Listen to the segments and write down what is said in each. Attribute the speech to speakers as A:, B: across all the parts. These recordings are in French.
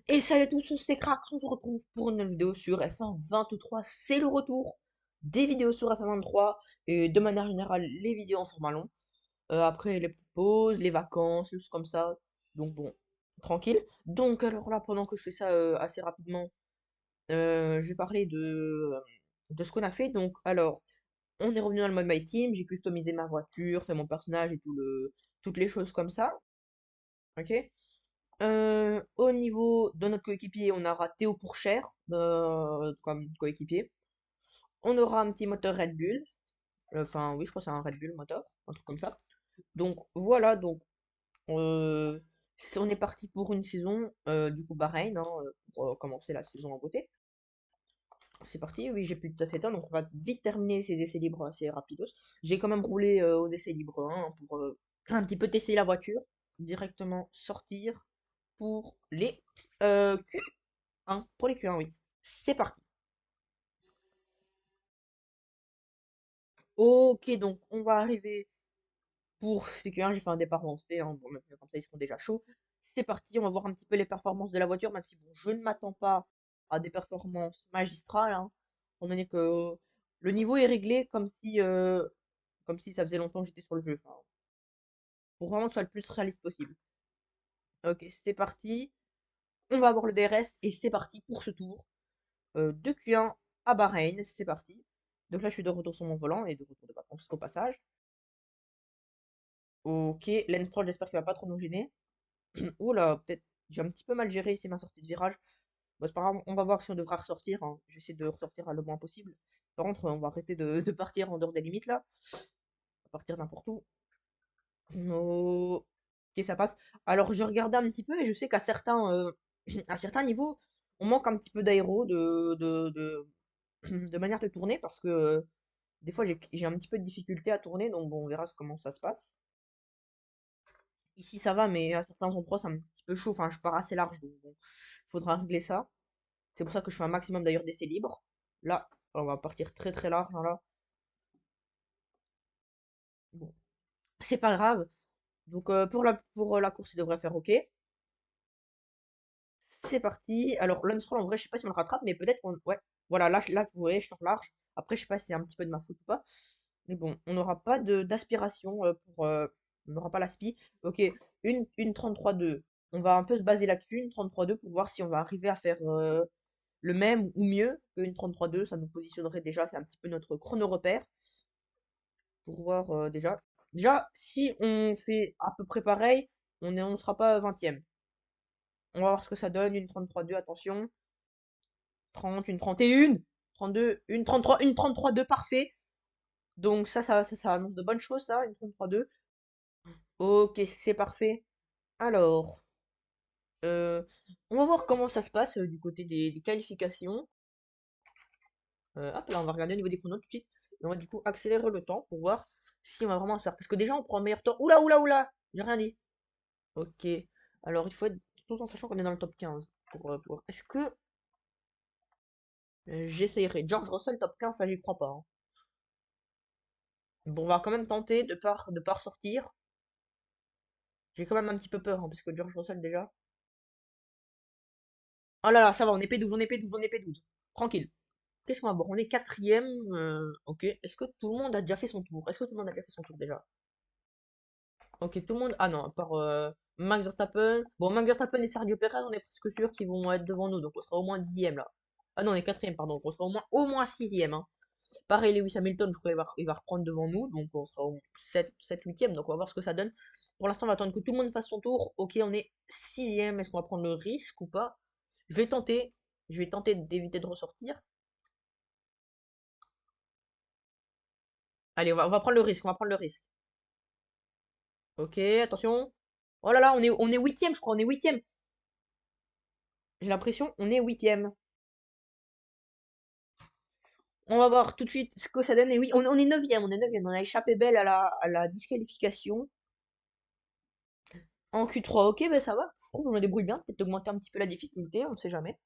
A: Et salut à tous, c'est Crack, on se retrouve pour une nouvelle vidéo sur F1 23, c'est le retour des vidéos sur F1 23 et de manière générale les vidéos en format long, après les petites pauses, les vacances, juste comme ça, donc bon, tranquille. Donc alors là, pendant que je fais ça assez rapidement, je vais parler de ce qu'on a fait. Donc alors, on est revenu dans le mode My Team, j'ai customisé ma voiture, fait mon personnage et toutes les choses comme ça, ok? Au niveau de notre coéquipier, on aura Théo Pourchaire comme coéquipier. On aura un petit moteur Red Bull. Enfin, oui, je crois que c'est un Red Bull moteur, un truc comme ça. Donc voilà, donc euh, on est parti pour une saison, du coup Bahreïn, hein, pour commencer la saison en beauté. C'est parti, oui, j'ai plus de 7 ans, donc on va vite terminer ces essais libres assez rapidos. J'ai quand même roulé aux essais libres hein, pour un petit peu tester la voiture, directement sortir pour les Q1. Pour les Q1, oui. C'est parti. Ok, donc on va arriver pour ces Q1. J'ai fait un départ lancé, hein, bon, même comme ça ils seront déjà chauds. C'est parti, on va voir un petit peu les performances de la voiture, même si bon, je ne m'attends pas à des performances magistrales, hein, étant donné que le niveau est réglé comme si ça faisait longtemps que j'étais sur le jeu, enfin, pour vraiment que ce soit le plus réaliste possible. Ok, c'est parti. On va voir le DRS et c'est parti pour ce tour de Q1 à Bahreïn. C'est parti. Donc là, je suis de retour sur mon volant et de retour de vacances au passage. Ok, Lance Stroll, j'espère qu'il va pas trop nous gêner. Oula, peut-être j'ai un petit peu mal géré ici ma sortie de virage. Bon, c'est pas grave, on va voir si on devra ressortir, hein. Je vais essayer de ressortir le moins possible. Par contre, on va arrêter de partir en dehors des limites là. On va partir n'importe où. Oh, ok, ça passe. Alors, je regardais un petit peu et je sais qu'à certains, à certains niveaux, on manque un petit peu d'aéro, de manière de tourner parce que des fois j'ai un petit peu de difficulté à tourner, donc bon, on verra comment ça se passe. Ici ça va, mais à certains endroits c'est un petit peu chaud, enfin je pars assez large, donc bon, faudra régler ça. C'est pour ça que je fais un maximum d'ailleurs d'essais libres. Là, on va partir très très large, hein, là. Bon, c'est pas grave. Donc pour la course, il devrait faire OK. C'est parti. Alors, Lance en vrai, je sais pas si on le rattrape, mais peut-être qu'on. Ouais, voilà, là, vous voyez, je sors large. Après, je sais pas si c'est un petit peu de ma faute ou pas. Mais bon, on n'aura pas d'aspiration pour. On n'aura pas l'aspi. Ok, une 33-2. On va un peu se baser là-dessus, une 33-2, pour voir si on va arriver à faire le même ou mieux qu'une 33-2. Ça nous positionnerait déjà, c'est un petit peu notre chrono repère. Pour voir déjà. Déjà, si on fait à peu près pareil, on sera pas 20e. On va voir ce que ça donne, une 33-2, attention. 30, une 31, 32, une 33, une 33-2, parfait. Donc ça annonce de bonnes choses, ça, une 33-2. Ok, c'est parfait. Alors, euh, on va voir comment ça se passe du côté des qualifications. Hop, là, on va regarder au niveau des chronos tout de suite. Et on va du coup accélérer le temps pour voir si on va vraiment se faire. Parce que déjà, on prend un meilleur temps. Oula, oula, oula! J'ai rien dit. Ok. Alors, il faut être tout en sachant qu'on est dans le top 15. Est-ce que j'essayerai George Russell top 15, ça j'y crois pas, hein. Bon, on va quand même tenter de pas ressortir. J'ai quand même un petit peu peur, hein, parce que George Russell déjà. Oh là là, ça va, on est P12, on est P12, on est P12. Tranquille. Qu'est-ce qu'on va voir? On est quatrième. Ok. Est-ce que tout le monde a déjà fait son tour? Est-ce que tout le monde a déjà fait son tour déjà? Ok, tout le monde. Ah non, à part Max Verstappen. Bon, Max Verstappen et Sergio Perez, on est presque sûr qu'ils vont être devant nous, donc on sera au moins dixième là. Ah non, on est quatrième, pardon. Donc on sera au moins sixième, hein. Pareil, Lewis Hamilton, je crois qu'il va reprendre devant nous, donc on sera au 7 8e, donc on va voir ce que ça donne. Pour l'instant, on va attendre que tout le monde fasse son tour. Ok, on est sixième, est-ce qu'on va prendre le risque ou pas? Je vais tenter, je vais tenter d'éviter de ressortir. Allez, on va prendre le risque, on va prendre le risque. Ok, attention. Oh là là, on est huitième, je crois, on est huitième. J'ai l'impression, on est huitième. On va voir tout de suite ce que ça donne. Et oui, on est neuvième, on est neuvième. On a échappé belle à la disqualification. En Q3, ok, ben ça va. Je trouve qu'on me débrouille bien. Peut-être augmenter un petit peu la difficulté, on ne sait jamais.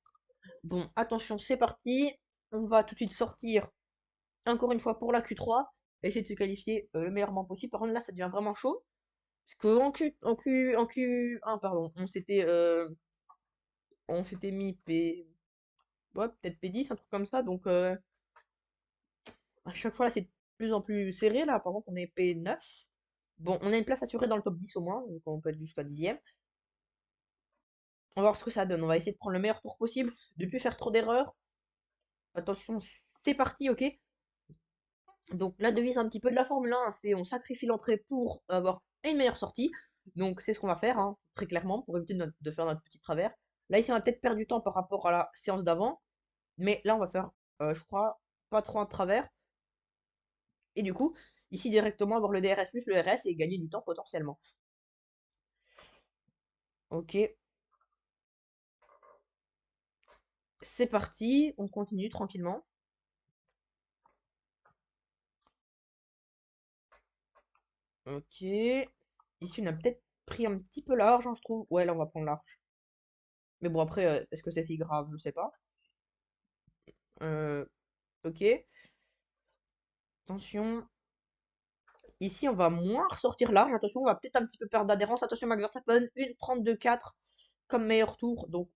A: Bon, attention, c'est parti. On va tout de suite sortir encore une fois pour la Q3. Essayer de se qualifier le meilleurement possible. Par contre, là, ça devient vraiment chaud. Parce que en Q1, pardon, on s'était on s'était mis ouais, peut-être P10, un truc comme ça. Donc, à chaque fois, là, c'est de plus en plus serré. Là, par contre, on est P9. Bon, on a une place assurée dans le top 10 au moins, donc on peut être jusqu'à 10e. On va voir ce que ça donne. On va essayer de prendre le meilleur tour possible, de plus faire trop d'erreurs. Attention, c'est parti, ok? Donc la devise un petit peu de la Formule 1, c'est on sacrifie l'entrée pour avoir une meilleure sortie. Donc c'est ce qu'on va faire, hein, très clairement, pour éviter de faire notre petit travers. Là ici on a peut-être perdu du temps par rapport à la séance d'avant, mais là on va faire, je crois, pas trop un travers. Et du coup, ici directement avoir le DRS plus le RS et gagner du temps potentiellement. Ok, c'est parti, on continue tranquillement. Ok, ici on a peut-être pris un petit peu large, hein, je trouve. Ouais, là on va prendre large. Mais bon après, est-ce que c'est si grave? Je sais pas. Ok. Attention. Ici, on va moins ressortir large. Attention, on va peut-être un petit peu perdre d'adhérence. Attention, Max Verstappen, 1,32,4 comme meilleur tour. Donc,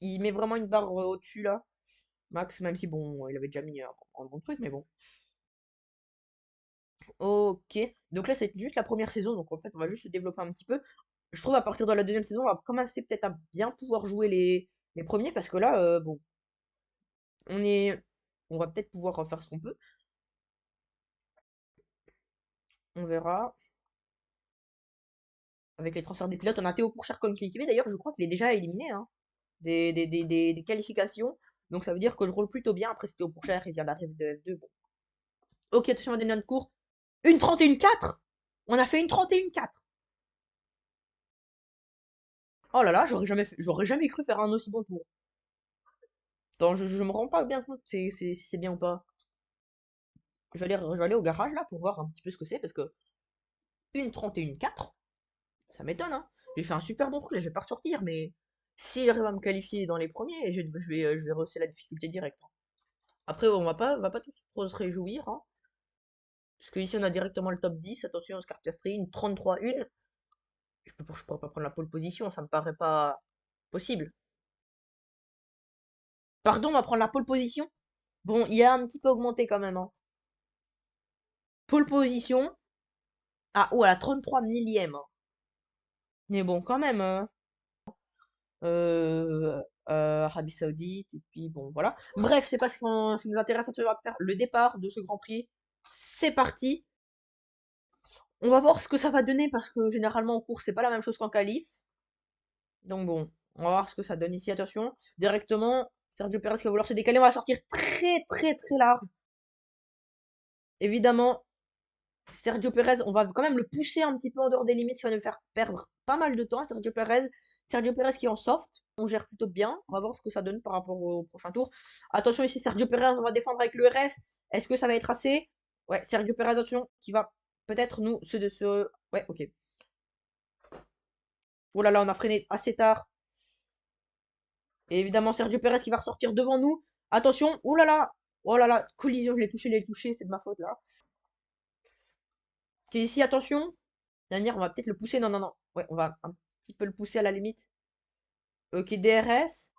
A: il met vraiment une barre au-dessus là. Max, même si bon, il avait déjà mis un bon truc, mais bon. Ok. Donc là, c'est juste la première saison. Donc en fait, on va juste se développer un petit peu. Je trouve à partir de la deuxième saison, on va commencer peut-être à bien pouvoir jouer les premiers. Parce que là, bon, on est. On va peut-être pouvoir faire ce qu'on peut. On verra. Avec les transferts des pilotes, on a Théo Pourchaire comme coéquipier. D'ailleurs, je crois qu'il est déjà éliminé, hein, des qualifications. Donc ça veut dire que je roule plutôt bien. Après, c'était au Pourchaire, il vient d'arriver de F2. Bon. Ok, attention à donner notre cours. Une 31,4. On a fait une 31,4. Oh là là, j'aurais jamais cru faire un aussi bon tour. Attends, je me rends pas bien compte si c'est bien ou pas. Je vais aller au garage là pour voir un petit peu ce que c'est parce que une 31,4, ça m'étonne, hein. J'ai fait un super bon truc, là, je vais pas ressortir, mais si j'arrive à me qualifier dans les premiers, je vais rehausser la difficulté directe, hein. Après, on va pas tous trop se réjouir, hein. Parce que ici on a directement le top 10. Attention, Oscar Piastri, une 33-1. Je pourrais pas prendre la pole position, ça me paraît pas possible. Pardon, on va prendre la pole position. Bon, il a un petit peu augmenté quand même, hein. Pole position. Ah, oh, à la 33 millième, hein. Mais bon, quand même, euh, Arabie Saoudite, et puis bon, voilà. Bref, c'est pas ce qui nous intéresse, on va faire le départ de ce Grand Prix. C'est parti. On va voir ce que ça va donner parce que généralement en course, c'est pas la même chose qu'en qualif. Donc bon, on va voir ce que ça donne ici. Attention, directement, Sergio Perez qui va vouloir se décaler. On va sortir très très très large. Évidemment, Sergio Perez, on va quand même le pousser un petit peu en dehors des limites, ça va nous faire perdre pas mal de temps. Sergio Perez, qui est en soft, on gère plutôt bien. On va voir ce que ça donne par rapport au prochain tour. Attention ici, Sergio Perez, on va défendre avec le RS. Est-ce que ça va être assez? Ouais, Sergio Perez, attention, qui va peut-être nous se. Ouais, ok. Oh là là, on a freiné assez tard. Et évidemment, Sergio Perez qui va ressortir devant nous. Attention, oh là là, oh là là, collision, je l'ai touché, c'est de ma faute là. Ok, ici, attention. Dernière, on va peut-être le pousser. Non, non, non. Ouais, on va un petit peu le pousser à la limite. Ok, DRS.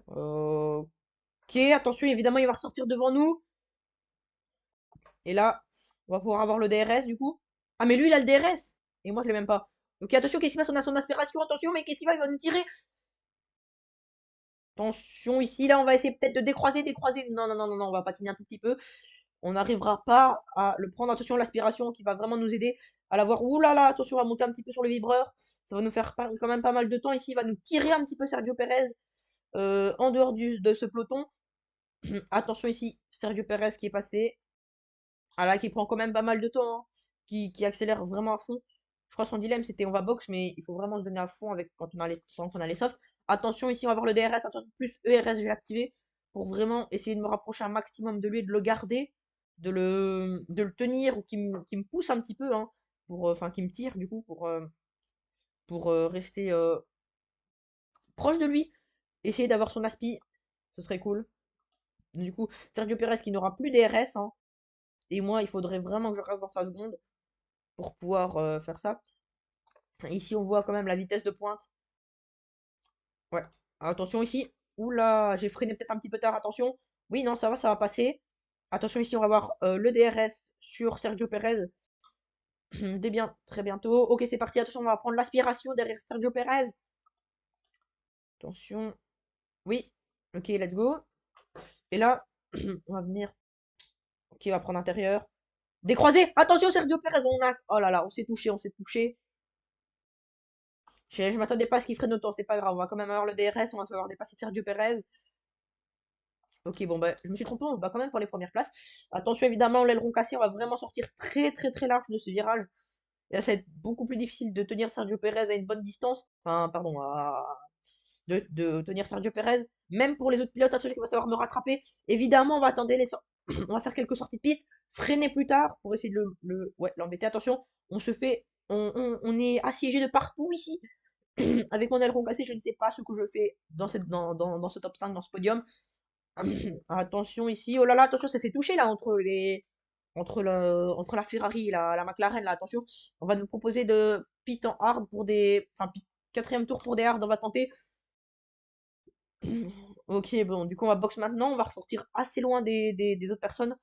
A: Ok, attention, évidemment, il va ressortir devant nous. Et là, on va pouvoir avoir le DRS du coup. Ah, mais lui, il a le DRS. Et moi, je l'ai même pas. Ok, attention, qu'est-ce qui se passe? On a son aspiration. Attention, mais qu'est-ce qu'il va? Il va nous tirer. Attention, ici, là, on va essayer peut-être de décroiser, décroiser. Non, non, non, non, non, on va patiner un tout petit peu. On n'arrivera pas à le prendre. Attention, l'aspiration qui va vraiment nous aider à l'avoir. Ouh là là, attention, on va monter un petit peu sur le vibreur. Ça va nous faire quand même pas mal de temps ici. Il va nous tirer un petit peu Sergio Perez en dehors de ce peloton. Attention ici, Sergio Perez qui est passé. Ah là, qui prend quand même pas mal de temps, hein, qui accélère vraiment à fond. Je crois que son dilemme c'était on va box, mais il faut vraiment se donner à fond avec quand on a les softs. Attention ici, on va voir le DRS, attention, plus ERS, je vais l'activer pour vraiment essayer de me rapprocher un maximum de lui et de le garder, de le tenir ou qui me pousse un petit peu, hein, enfin qui me tire du coup pour rester proche de lui, essayer d'avoir son aspi, ce serait cool. Du coup, Sergio Perez qui n'aura plus DRS, hein, et moi il faudrait vraiment que je reste dans sa seconde pour pouvoir faire ça. Ici, on voit quand même la vitesse de pointe. Ouais. Attention ici. Oula, j'ai freiné peut-être un petit peu tard. Attention. Oui, non, ça va passer. Attention ici, on va voir le DRS sur Sergio Perez. Dès bien, très bientôt. Ok, c'est parti. Attention, on va prendre l'aspiration derrière Sergio Perez. Attention. Oui. Ok, let's go. Et là, on va venir. Ok, on va prendre intérieur. Décroisé. Attention, Sergio Perez. On a. Oh là là, on s'est touché, on s'est touché. Je m'attendais pas à ce qu'il freine autant. C'est pas grave. On va quand même avoir le DRS. On va falloir dépasser Sergio Perez. Ok, bon, bah, je me suis trompé. On va quand même pour les premières places. Attention, évidemment, l'aileron cassé. On va vraiment sortir très, très, très large de ce virage. Et là, ça va être beaucoup plus difficile de tenir Sergio Perez à une bonne distance. Enfin, pardon, de tenir Sergio Perez. Même pour les autres pilotes, attention qu'il va savoir me rattraper. Évidemment, on va attendre on va faire quelques sorties de piste, freiner plus tard pour essayer de ouais, l'embêter. Attention, on se fait, on est assiégé de partout ici. Avec mon aileron cassé, je ne sais pas ce que je fais dans ce top 5, dans ce podium. Attention ici, oh là là, attention, ça s'est touché là entre la Ferrari et la McLaren là, attention. On va nous proposer de pit en hard pour des, enfin, quatrième tour pour des hard, on va tenter. Ok, bon, du coup, on va box maintenant. On va ressortir assez loin des autres personnes.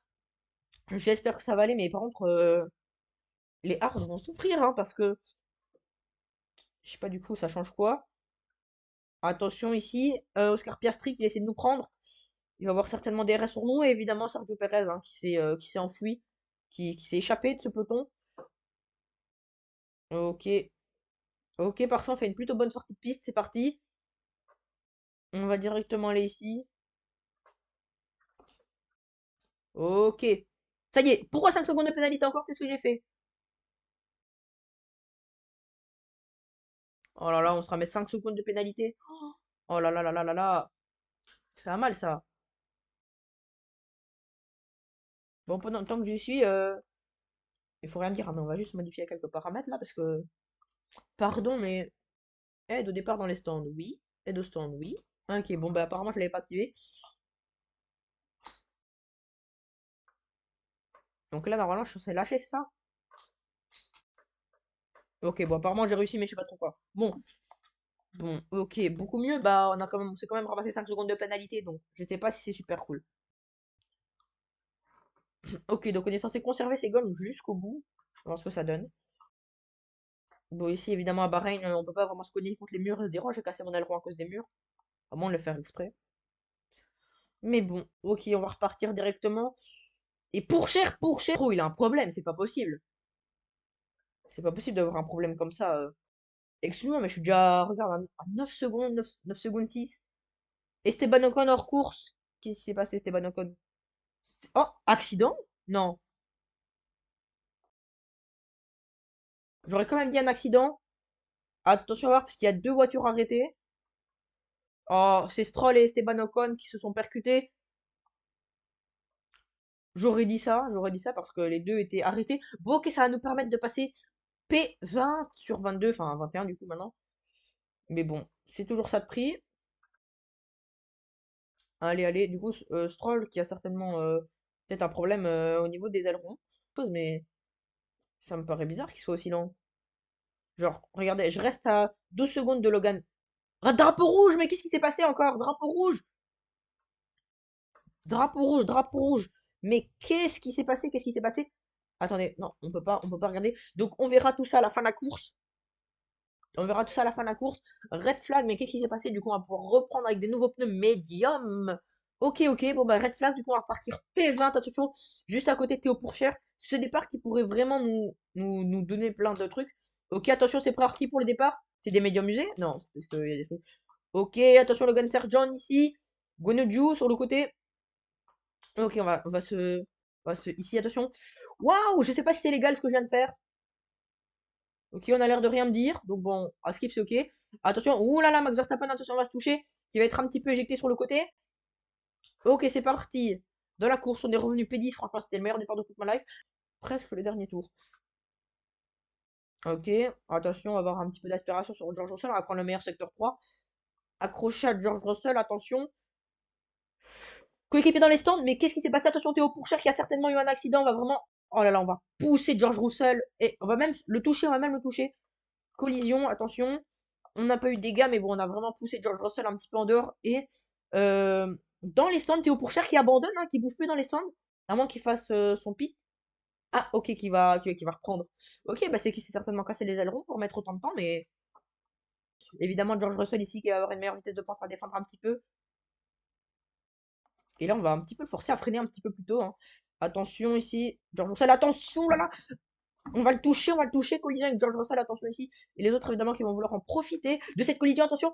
A: J'espère que ça va aller, mais par contre, les hards vont souffrir, hein, parce que je sais pas du coup, ça change quoi. Attention ici, Oscar Piastri qui va essayer de nous prendre. Il va avoir certainement des RS sur nous, et évidemment Sergio Perez hein, qui s'est enfoui, qui s'est échappé de ce peloton. Ok, ok, parfait, on fait une plutôt bonne sortie de piste, c'est parti. On va directement aller ici. Ok. Ça y est, pourquoi 5 secondes de pénalité encore? Qu'est-ce que j'ai fait? Oh là là, on se remet 5 secondes de pénalité. Oh là là là là là là. Ça va mal ça. Bon, pendant le temps que j'y suis, il faut rien dire, hein, mais on va juste modifier quelques paramètres là parce que. Pardon, mais aide au départ dans les stands, oui. Aide au stand, oui. Ok, bon bah apparemment je l'avais pas activé. Donc là normalement je suis censé lâcher, c'est ça? Ok, bon apparemment j'ai réussi mais je sais pas trop quoi. Bon, ok, beaucoup mieux. Bah on s'est quand même ramassé 5 secondes de pénalité, donc je sais pas si c'est super cool. Ok, donc on est censé conserver ces gommes jusqu'au bout. On va voir ce que ça donne. Bon, ici, évidemment, à Bahreïn, on peut pas vraiment se cogner contre les murs et se dire, oh, j'ai cassé mon aileron à cause des murs. À moins de le faire exprès. Mais bon, ok, on va repartir directement. Et pour cher, oh, il a un problème, c'est pas possible. C'est pas possible d'avoir un problème comme ça. Excuse-moi, mais je suis déjà, regarde, à 9 secondes, 9 secondes 6. Esteban Ocon hors course. Qu'est-ce qui s'est passé, Esteban Ocon? Oh, accident? Non. J'aurais quand même dit un accident. Attention à voir, parce qu'il y a deux voitures arrêtées. Oh, c'est Stroll et Esteban Ocon qui se sont percutés. J'aurais dit ça parce que les deux étaient arrêtés. Bon, ok, ça va nous permettre de passer P20 sur 22, enfin 21 du coup maintenant. Mais bon, c'est toujours ça de prix. Allez, allez, du coup, Stroll qui a certainement peut-être un problème au niveau des ailerons. Mais ça me paraît bizarre qu'il soit aussi lent. Genre, regardez, je reste à 12 secondes de Logan. Ah, drapeau rouge, mais qu'est-ce qui s'est passé encore? Drapeau rouge! Drapeau rouge, drapeau rouge! Mais qu'est-ce qui s'est passé? Qu'est-ce qui s'est passé? Attendez, non, on peut pas regarder. Donc on verra tout ça à la fin de la course. On verra tout ça à la fin de la course. Red flag, mais qu'est-ce qui s'est passé? Du coup, on va pouvoir reprendre avec des nouveaux pneus médium. Ok, ok, bon bah red flag, du coup, on va repartir P20, attention, juste à côté de Théo Pourchère. Ce départ qui pourrait vraiment nous donner plein de trucs. Ok, attention, c'est parti pour le départ. C'est des médiums usés? Non, c'est parce qu'il y a des trucs. Ok, attention, Logan Sergeant ici. Guanaju sur le côté. Ok, ici, attention. Waouh, je sais pas si c'est légal ce que je viens de faire. Ok, on a l'air de rien me dire. Donc bon, à skip, c'est ok. Attention, ouh là là, Max Verstappen, attention, on va se toucher. Qui va être un petit peu éjecté sur le côté. Ok, c'est parti. Dans la course, on est revenu P10. Franchement, c'était le meilleur départ de toute ma life. Presque le dernier tour. Ok, attention, on va avoir un petit peu d'aspiration sur George Russell. On va prendre le meilleur secteur 3. Accroché à George Russell, attention. Coéquipier dans les stands, mais qu'est-ce qui s'est passé? Attention, Théo Pourchère qui a certainement eu un accident. On va vraiment. Oh là là, on va pousser George Russell. Et on va même le toucher, on va même le toucher. collision, attention. On n'a pas eu de dégâts, mais bon, on a vraiment poussé George Russell un petit peu en dehors. Et dans les stands, Théo Pourchaire qui abandonne, hein, qui bouge plus dans les stands, à moins qu'il fasse son pit. Ah, ok, qui va reprendre. Ok, bah c'est qu'il s'est certainement cassé les ailerons pour mettre autant de temps, mais évidemment, George Russell ici qui va avoir une meilleure vitesse de pointe va défendre un petit peu. Et là, on va un petit peu le forcer à freiner un petit peu plus tôt, hein. Attention ici, George Russell, attention là là! On va le toucher, collision avec George Russell, attention ici. Et les autres, évidemment, qui vont vouloir en profiter de cette collision, attention!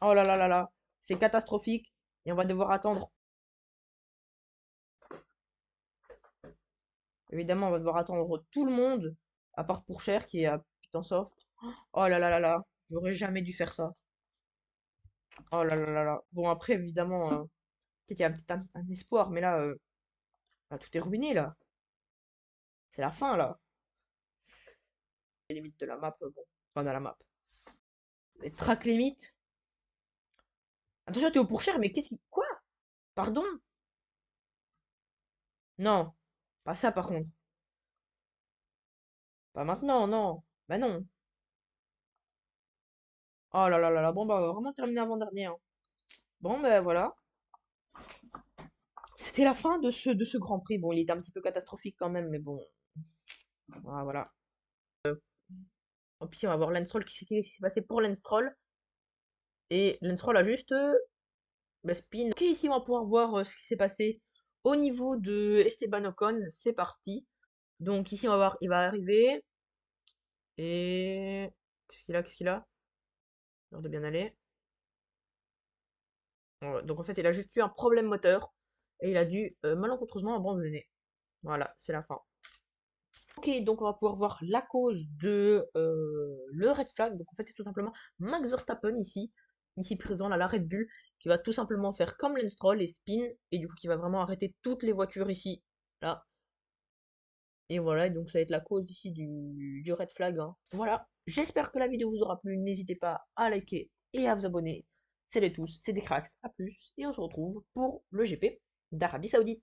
A: Oh là là là là, c'est catastrophique. Et on va devoir attendre. Évidemment, on va devoir attendre tout le monde, à part pour Cher qui est à putain soft. Oh là là là là, j'aurais jamais dû faire ça. Oh là là là là. Bon, après, évidemment, peut-être il y a peut-être un espoir, mais là, là, tout est ruiné, là. C'est la fin, là. Les limites de la map, bon. Enfin, de la map. Les track limits. Attention, t'es au pourchère, mais qu'est-ce qui... Quoi? Pardon? Non. Pas ça, par contre. Pas maintenant, non. Bah non. Oh là là là là. Bon, bah, on va vraiment terminer avant-dernier, hein. Bon, bah, voilà. C'était la fin de ce Grand Prix. Bon, il était un petit peu catastrophique quand même, mais bon. Voilà, voilà. Puis on va voir Lance Stroll, qui s'est passé pour Lance Stroll. Et Lance Stroll a juste bah, spin. Ok, ici on va pouvoir voir ce qui s'est passé au niveau de Esteban Ocon. C'est parti. Donc ici on va voir, il va arriver. Et... Qu'est-ce qu'il a? Qu'est-ce qu'il a? L'air de bien aller. Voilà, donc en fait il a juste eu un problème moteur. Et il a dû malencontreusement abandonner. Voilà, c'est la fin. Ok, donc on va pouvoir voir la cause de le red flag. Donc en fait c'est tout simplement Max Verstappen ici présent là, la Red Bull, qui va tout simplement faire comme Lance Stroll et spin, et du coup qui va vraiment arrêter toutes les voitures ici, là. Et voilà, et donc ça va être la cause ici du red flag, hein. Voilà, j'espère que la vidéo vous aura plu, n'hésitez pas à liker et à vous abonner. C'est les tous, c'est des cracks, à plus, et on se retrouve pour le GP d'Arabie Saoudite.